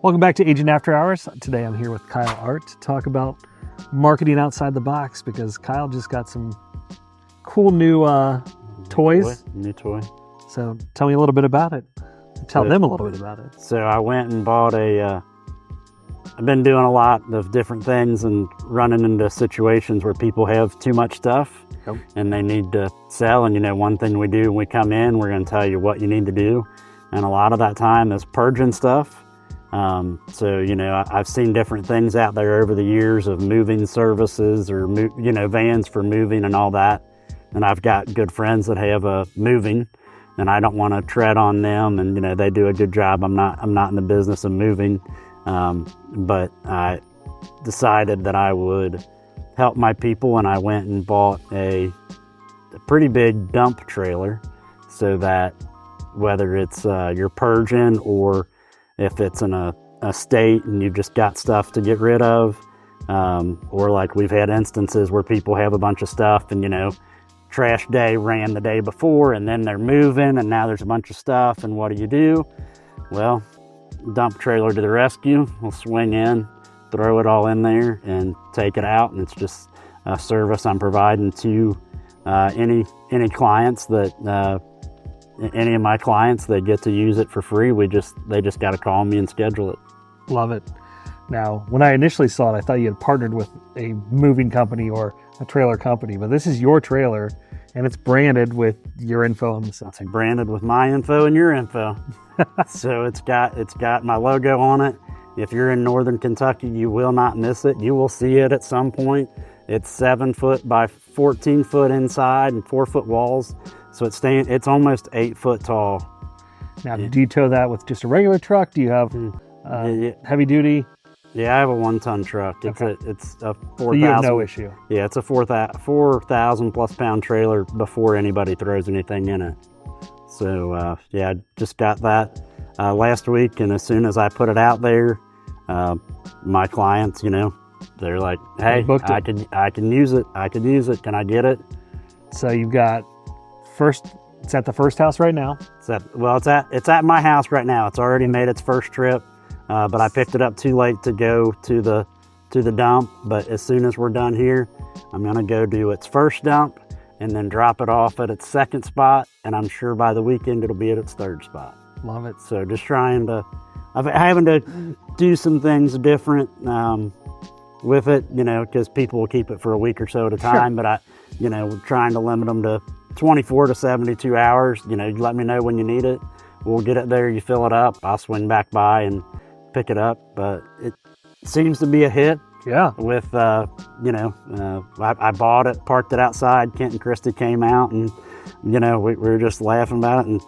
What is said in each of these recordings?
Welcome back to Agent After Hours. Today I'm here with Kyle Art to talk about marketing outside the box because Kyle just got some cool new toys. New toy. So tell me a little bit about it. Tell them a little bit about it. So I went and bought I've been doing a lot of different things and running into situations where people have too much stuff and they need to sell. And one thing we do when we come in, we're going to tell you what you need to do. And a lot of that time is purging stuff. I've seen different things out there over the years of moving services or, vans for moving and all that. And I've got good friends that have moving, and I don't want to tread on them. And, they do a good job. I'm not in the business of moving. But I decided that I would help my people, and I went and bought a pretty big dump trailer so that whether it's you're purging or if it's in a state and you've just got stuff to get rid of, or like we've had instances where people have a bunch of stuff and, trash day ran the day before and then they're moving and now there's a bunch of stuff, and what do? Well, dump trailer to the rescue. We'll swing in, throw it all in there and take it out, and it's just a service I'm providing to any clients that any of my clients. They get to use it for free. They just got to call me and schedule it. Love it. Now, when I initially saw it, I thought you had partnered with a moving company or a trailer company, but this is your trailer and it's branded with your info on the side. It's branded with my info and your info. So it's got my logo on it. If you're in Northern Kentucky, you will not miss it. You will see it at some point. It's 7 foot by 14 foot inside and 4 foot walls. So it's almost 8 foot tall. Now, do you tow that with just a regular truck? Do you have heavy duty? Yeah, I have a 1-ton truck. It's a 4,000. So you have no issue. Yeah, it's a 4,000 plus pound trailer before anybody throws anything in it. So I just got that last week, and as soon as I put it out there, my clients, they're like, "Hey, I can use it. I can use it. Can I get it?" So you've got it's at the first house right now. It's at my house right now. It's already made its first trip, but I picked it up too late to go to the dump. But as soon as we're done here, I'm gonna go do its first dump and then drop it off at its second spot, and I'm sure by the weekend it'll be at its third spot. Love it. So just having to do some things different with it, because people will keep it for a week or so at a time. Sure. But we're trying to limit them to 24 to 72 hours. You let me know when you need it. We'll get it there. You fill it up. I'll swing back by and pick it up. But it seems to be a hit. Yeah. With, I bought it, parked it outside. Kent and Christy came out, and, we were just laughing about it. And,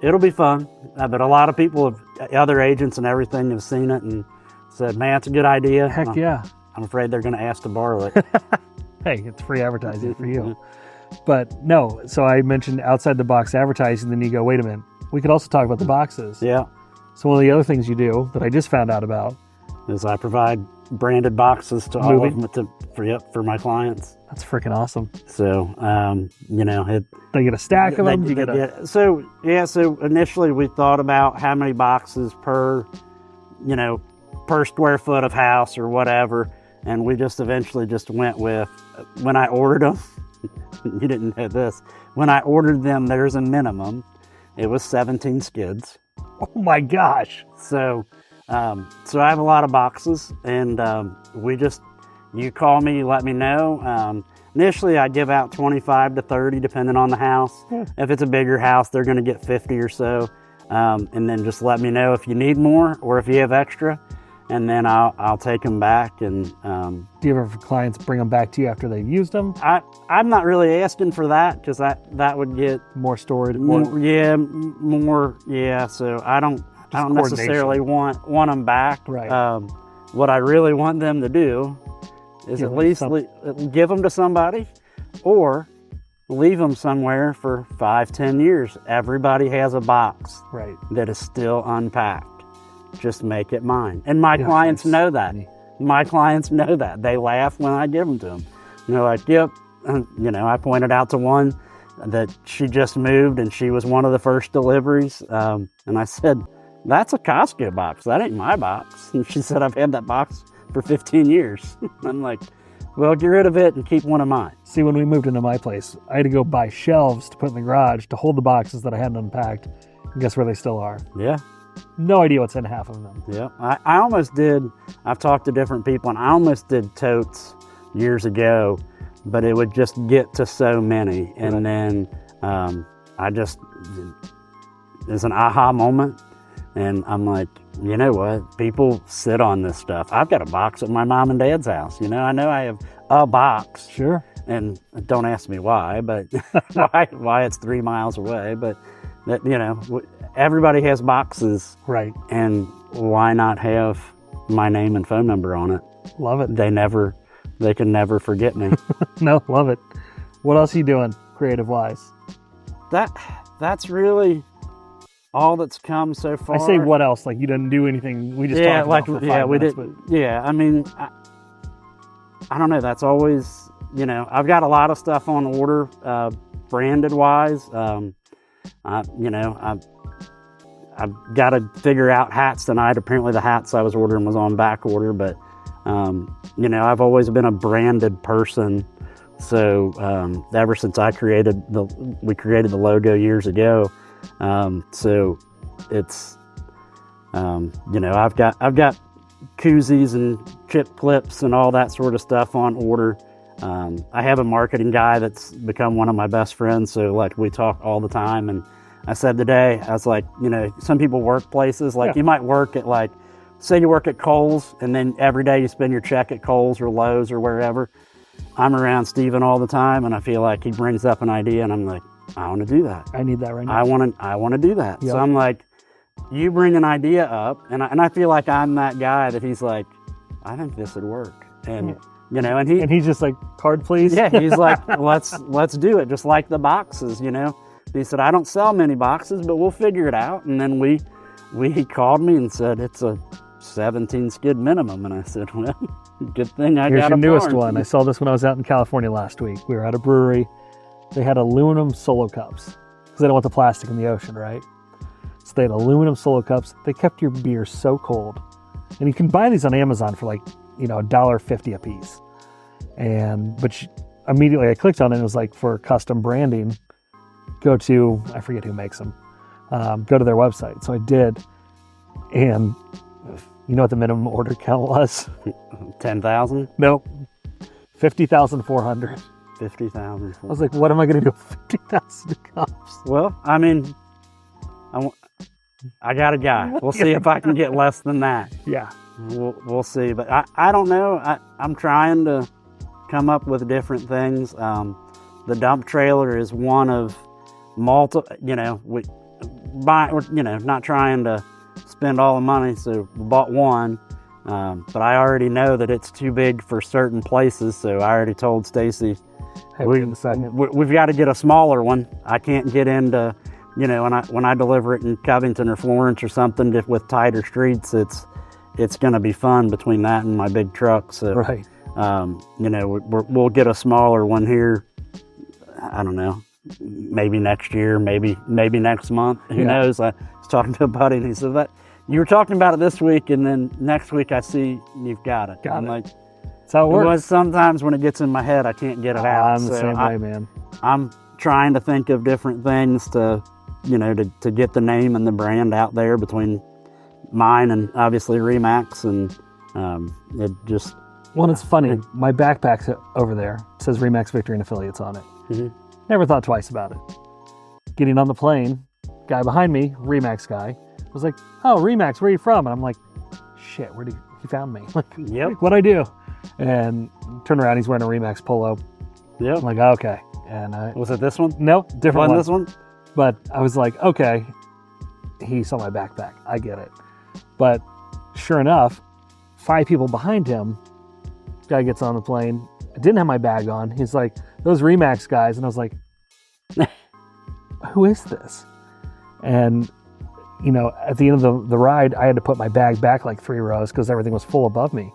it'll be fun. But a lot of people, other agents and everything, have seen it and said, "Man, it's a good idea." Heck yeah. I'm afraid they're going to ask to borrow it. Hey, it's free advertising for you. But no, so I mentioned outside the box advertising, then you go, wait a minute, we could also talk about the boxes. Yeah. So one of the other things you do that I just found out about is I provide branded boxes to all of them for my clients. That's freaking awesome. So, they get a stack of them. So initially we thought about how many boxes per square foot of house or whatever. And we just eventually just went with, when I ordered them, you didn't know this, when I ordered them, there's a minimum. It was 17 skids. Oh my gosh. So I have a lot of boxes, and you call me, you let me know. Initially I give out 25 to 30 depending on the house. Yeah. If it's a bigger house, they're going to get 50 or so. And then just let me know if you need more or if you have extra. And then I'll take them back. And do you ever have clients bring them back to you after they've used them? I'm not really asking for that, because that would get more storage. More. Yeah. So I don't necessarily want them back. Right. What I really want them to do is at least give them to somebody, or leave them somewhere for 5-10 years. Everybody has a box that is still unpacked. Just make it mine. And my clients know that. My clients know that. They laugh when I give them to them. They're like, yep. I pointed out to one that she just moved and she was one of the first deliveries. And I said, that's a Costco box. That ain't my box. And she said, I've had that box for 15 years. I'm like, well, get rid of it and keep one of mine. See, when we moved into my place, I had to go buy shelves to put in the garage to hold the boxes that I hadn't unpacked. And guess where they still are? Yeah. No idea what's in half of them. Yeah. I almost did, I've talked to different people, and I almost did totes years ago, but it would just get to so many. And then I just, it's an aha moment. And I'm like, you know what? People sit on this stuff. I've got a box at my mom and dad's house. You know I have a box. Sure. And don't ask me why, but why it's 3 miles away. But, that, you know, everybody has boxes. Right. And why not have my name and phone number on it? Love it. They can never forget me. No, love it. What else are you doing creative-wise? That's really all that's come so far. I say what else? Like you didn't do anything. We just talked about it for 5 minutes, did. Yeah, I mean, I don't know. That's always, you know, I've got a lot of stuff on order, branded wise. I've got to figure out hats tonight. Apparently, the hats I was ordering was on back order, but you know, I've always been a branded person. So ever since we created the logo years ago. So it's, you know, I've got koozies and chip clips and all that sort of stuff on order. I have a marketing guy that's become one of my best friends. So like we talk all the time. And I said today, I was like, you know, some people work places, like you might work at like, say you work at Kohl's and then every day you spend your check at Kohl's or Lowe's or wherever. I'm around Steven all the time and I feel like he brings up an idea and I'm like, I want to do that. I need that right now. I want to do that. Yep. So I'm like, you bring an idea up, and I feel like I'm that guy that he's like, I think this would work, and you know, and he's just like, card please. Yeah, he's like, let's do it, just like the boxes, you know. He said, I don't sell many boxes, but we'll figure it out. And then he called me and said it's a 17 skid minimum, and I said, well, good thing I got a barn. Here's your newest one. I saw this when I was out in California last week. We were at a brewery. They had aluminum solo cups because they don't want the plastic in the ocean, right? So they had aluminum solo cups. They kept your beer so cold. And you can buy these on Amazon for like, you know, $1.50 a piece. But immediately I clicked on it and it was like, for custom branding, go to, I forget who makes them, go to their website. So I did. And you know what the minimum order count was? 10,000? Nope. 50,400. 50,000. I was like, what am I going to do with 50,000 cups? Well, I mean, I got a guy. We'll see if I can get less than that. Yeah. We'll see. But I don't know. I'm trying to come up with different things. The dump trailer is one of multiple, you know, we're not trying to spend all the money, so we bought one. But I already know that it's too big for certain places, so I already told Stacy, we've got to get a smaller one. I can't get into, you know, when I deliver it in Covington or Florence or something with tighter streets, it's going to be fun between that and my big truck. So, right. You know, we'll get a smaller one here. I don't know, maybe next year, maybe next month. Who knows? I was talking to a buddy and he said that you were talking about it this week, and then next week I see you've got it. I'm like, that's how it works. Was sometimes when it gets in my head, I can't get it out. I'm the same way, man. I'm trying to think of different things to, you know, to get the name and the brand out there between mine and obviously Remax, and it just. Well, it's funny. My backpack's over there. It says Remax Victory and Affiliates on it. Mm-hmm. Never thought twice about it. Getting on the plane, guy behind me, Remax guy, was like, "Oh, Remax, where are you from?" And I'm like, "Shit, he found me?" Like, yep. What'd I do? And turn around, he's wearing a Remax polo. Yep. I'm like, okay. And was it this one? No, different one. This one? But I was like, okay. He saw my backpack. I get it. But sure enough, 5 people behind him, guy gets on the plane. I didn't have my bag on. He's like, those Remax guys. And I was like, who is this? And, you know, at the end of the ride, I had to put my bag back like 3 rows because everything was full above me.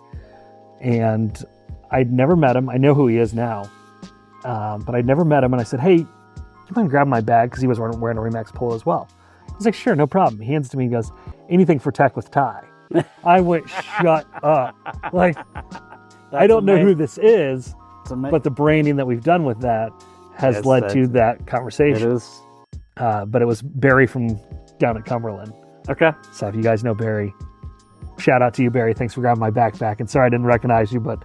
And I'd never met him. I know who he is now. But I'd never met him. And I said, hey, do you mind grabbing my bag? Because he was wearing a Remax polo as well. was like, sure, no problem. He hands it to me and goes, anything for tech with Ty. I went, shut up. Like, I don't know who this is, but the branding that we've done with that has led to that conversation. It is. But it was Barry from down at Cumberland. Okay. So if you guys know Barry, shout out to you, Barry. Thanks for grabbing my backpack. And sorry I didn't recognize you, but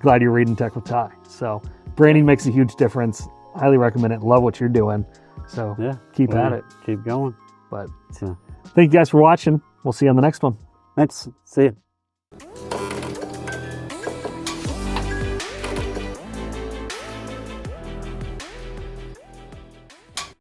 glad you're reading Tech with Ty. So branding makes a huge difference. Highly recommend it. Love what you're doing. So keep at it. Keep going. But thank you guys for watching. We'll see you on the next one. Thanks. See you.